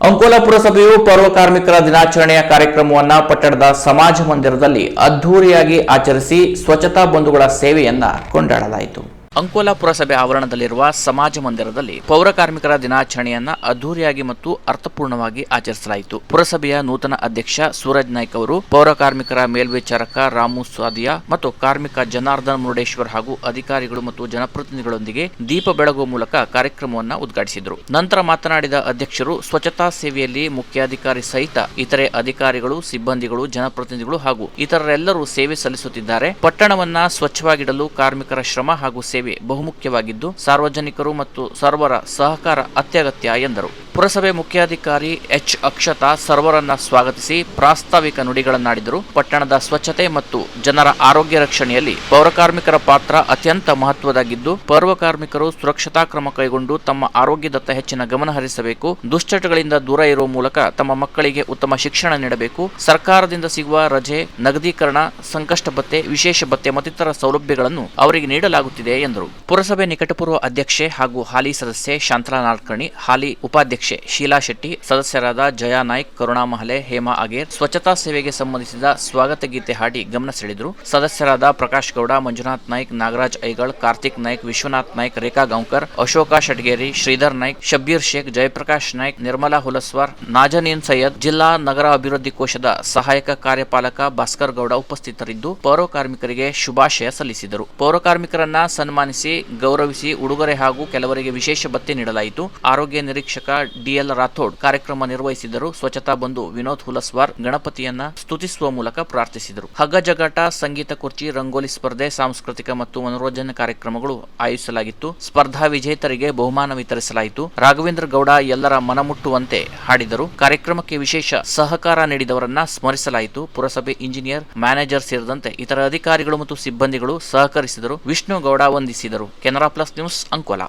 ಅಂಕೋಲಾ ಪುರಸಭೆಯು ಪೌರ ಕಾರ್ಮಿಕರ ದಿನಾಚರಣೆಯ ಕಾರ್ಯಕ್ರಮವನ್ನು ಪಟ್ಟಣದ ಸಮಾಜ ಮಂದಿರದಲ್ಲಿ ಅದ್ಧೂರಿಯಾಗಿ ಆಚರಿಸಿ ಸ್ವಚ್ಛತಾ ಬಂಧುಗಳ ಸೇವೆಯನ್ನ ಕೊಂಡಾಡಲಾಯಿತು. ಅಂಕೋಲಾ ಪುರಸಭೆ ಆವರಣದಲ್ಲಿರುವ ಸಮಾಜ ಮಂದಿರದಲ್ಲಿ ಪೌರ ಕಾರ್ಮಿಕರ ದಿನಾಚರಣೆಯನ್ನ ಅದ್ಧೂರಿಯಾಗಿ ಮತ್ತು ಅರ್ಥಪೂರ್ಣವಾಗಿ ಆಚರಿಸಲಾಯಿತು. ಪುರಸಭೆಯ ನೂತನ ಅಧ್ಯಕ್ಷ ಸೂರಜ್ ನಾಯ್ಕ್ ಅವರು ಪೌರ ಕಾರ್ಮಿಕರ ಮೇಲ್ವಿಚಾರಕ ರಾಮು ಸಾದಿಯಾ ಮತ್ತು ಕಾರ್ಮಿಕ ಜನಾರ್ದನ್ ಮುರುಡೇಶ್ವರ್ ಹಾಗೂ ಅಧಿಕಾರಿಗಳು ಮತ್ತು ಜನಪ್ರತಿನಿಧಿಗಳೊಂದಿಗೆ ದೀಪ ಬೆಳಗುವ ಮೂಲಕ ಕಾರ್ಯಕ್ರಮವನ್ನು ಉದ್ಘಾಟಿಸಿದರು. ನಂತರ ಮಾತನಾಡಿದ ಅಧ್ಯಕ್ಷರು, ಸ್ವಚ್ಛತಾ ಸೇವೆಯಲ್ಲಿ ಮುಖ್ಯಾಧಿಕಾರಿ ಸಹಿತ ಇತರೆ ಅಧಿಕಾರಿಗಳು, ಸಿಬ್ಬಂದಿಗಳು, ಜನಪ್ರತಿನಿಧಿಗಳು ಹಾಗೂ ಇತರರೆಲ್ಲರೂ ಸೇವೆ ಸಲ್ಲಿಸುತ್ತಿದ್ದಾರೆ. ಪಟ್ಟಣವನ್ನ ಸ್ವಚ್ಛವಾಗಿಡಲು ಕಾರ್ಮಿಕರ ಶ್ರಮ ಹಾಗೂ ಸೇವೆ ಬಹುಮುಖ್ಯವಾಗಿದ್ದು ಸಾರ್ವಜನಿಕರು ಮತ್ತು ಸರ್ವರ ಸಹಕಾರ ಅತ್ಯಗತ್ಯ ಎಂದರು. ಪುರಸಭೆ ಮುಖ್ಯಾಧಿಕಾರಿ ಎಚ್ ಅಕ್ಷತಾ ಸರ್ವರನ್ನ ಸ್ವಾಗತಿಸಿ ಪ್ರಾಸ್ತಾವಿಕ ನುಡಿಗಳನ್ನಾಡಿದರು. ಪಟ್ಟಣದ ಸ್ವಚ್ಛತೆ ಮತ್ತು ಜನರ ಆರೋಗ್ಯ ರಕ್ಷಣೆಯಲ್ಲಿ ಪೌರ ಕಾರ್ಮಿಕರ ಪಾತ್ರ ಅತ್ಯಂತ ಮಹತ್ವದಾಗಿದ್ದು ಪೌರ ಕಾರ್ಮಿಕರು ಸುರಕ್ಷತಾ ಕ್ರಮ ಕೈಗೊಂಡು ತಮ್ಮ ಆರೋಗ್ಯದತ್ತ ಹೆಚ್ಚಿನ ಗಮನ ಹರಿಸಬೇಕು. ದುಶ್ಚಟಗಳಿಂದ ದೂರ ಇರುವ ಮೂಲಕ ತಮ್ಮ ಮಕ್ಕಳಿಗೆ ಉತ್ತಮ ಶಿಕ್ಷಣ ನೀಡಬೇಕು. ಸರ್ಕಾರದಿಂದ ಸಿಗುವ ರಜೆ, ನಗದೀಕರಣ, ಸಂಕಷ್ಟ ಭತ್ಯೆ, ವಿಶೇಷ ಭತ್ಯೆ ಮತ್ತಿತರ ಸೌಲಭ್ಯಗಳನ್ನು ಅವರಿಗೆ ನೀಡಲಾಗುತ್ತಿದೆ ಎಂದರು. ಪುರಸಭೆ ನಿಕಟಪೂರ್ವ ಅಧ್ಯಕ್ಷೆ ಹಾಗೂ ಹಾಲಿ ಸದಸ್ಯೆ ಶಾಂತಲಾ ನಾಲ್ಕರ್ಣಿ, ಹಾಲಿ ಉಪಾಧ್ಯಕ್ಷೆ ಶೀಲಾ ಶೆಟ್ಟಿ, ಸದಸ್ಯರಾದ ಜಯಾ ನಾಯ್ಕ್, ಕರುಣಾ ಮಹಲೆ, ಹೇಮಾ ಆಗೇರ್ ಸ್ವಚ್ಛತಾ ಸೇವೆಗೆ ಸಂಬಂಧಿಸಿದ ಸ್ವಾಗತ ಗೀತೆ ಹಾಡಿ ಗಮನ ಸೆಳೆದರು. ಸದಸ್ಯರಾದ ಪ್ರಕಾಶ್ ಗೌಡ, ಮಂಜುನಾಥ್ ನಾಯ್ಕ್, ನಾಗರಾಜ್ ಐಗಳ್, ಕಾರ್ತಿಕ್ ನಾಯ್ಕ್, ವಿಶ್ವನಾಥ್ ನಾಯ್ಕ್, ರೇಖಾ ಗಾಂವ್ಕರ್, ಅಶೋಕ ಶೆಟ್ಗೇರಿ, ಶ್ರೀಧರ್ ನಾಯ್ಕ್, ಶಬ್ಬೀರ್ ಶೇಖ್, ಜಯಪ್ರಕಾಶ್ ನಾಯ್ಕ್, ನಿರ್ಮಲಾ ಹುಲಸ್ವಾರ್, ನಾಜನೀನ್ ಸೈಯದ್, ಜಿಲ್ಲಾ ನಗರ ಅಭಿವೃದ್ಧಿ ಕೋಶದ ಸಹಾಯಕ ಕಾರ್ಯಪಾಲಕ ಭಾಸ್ಕರ್ ಗೌಡ ಉಪಸ್ಥಿತರಿದ್ದು ಪೌರ ಕಾರ್ಮಿಕರಿಗೆ ಶುಭಾಶಯ ಸಲ್ಲಿಸಿದರು. ಪೌರ ಕಾರ್ಮಿಕರನ್ನ ಸನ್ಮಾನಿಸಿ ಗೌರವಿಸಿ ಉಡುಗೊರೆ ಹಾಗೂ ಕೆಲವರಿಗೆ ವಿಶೇಷ ಭತ್ಯೆ ನೀಡಲಾಯಿತು. ಆರೋಗ್ಯ ನಿರೀಕ್ಷಕ ಡಿಎಲ್ ರಾಥೋಡ್ ಕಾರ್ಯಕ್ರಮ ನಿರ್ವಹಿಸಿದರು. ಸ್ವಚ್ಛತಾ ಬಂಧು ವಿನೋದ್ ಹುಲಸ್ವಾರ್ ಗಣಪತಿಯನ್ನ ಸ್ತುತಿಸುವ ಮೂಲಕ ಪ್ರಾರ್ಥಿಸಿದರು. ಹಗ್ಗ ಜಗಾಟ, ಸಂಗೀತ ಕುರ್ಚಿ, ರಂಗೋಲಿ ಸ್ಪರ್ಧೆ, ಸಾಂಸ್ಕೃತಿಕ ಮತ್ತು ಮನೋರಂಜನೆ ಕಾರ್ಯಕ್ರಮಗಳು ಆಯೋಜಿಸಲಾಗಿತ್ತು. ಸ್ಪರ್ಧಾ ವಿಜೇತರಿಗೆ ಬಹುಮಾನ ವಿತರಿಸಲಾಯಿತು. ರಾಘವೇಂದ್ರ ಗೌಡ ಎಲ್ಲರ ಮನಮುಟ್ಟುವಂತೆ ಹಾಡಿದರು. ಕಾರ್ಯಕ್ರಮಕ್ಕೆ ವಿಶೇಷ ಸಹಕಾರ ನೀಡಿದವರನ್ನ ಸ್ಮರಿಸಲಾಯಿತು. ಪುರಸಭೆ ಇಂಜಿನಿಯರ್, ಮ್ಯಾನೇಜರ್ ಸೇರಿದಂತೆ ಇತರ ಅಧಿಕಾರಿಗಳು ಮತ್ತು ಸಿಬ್ಬಂದಿಗಳು ಸಹಕರಿಸಿದರು. ವಿಷ್ಣು ಗೌಡ ವಂದಿಸಿದರು. Canara plus news, Ankola.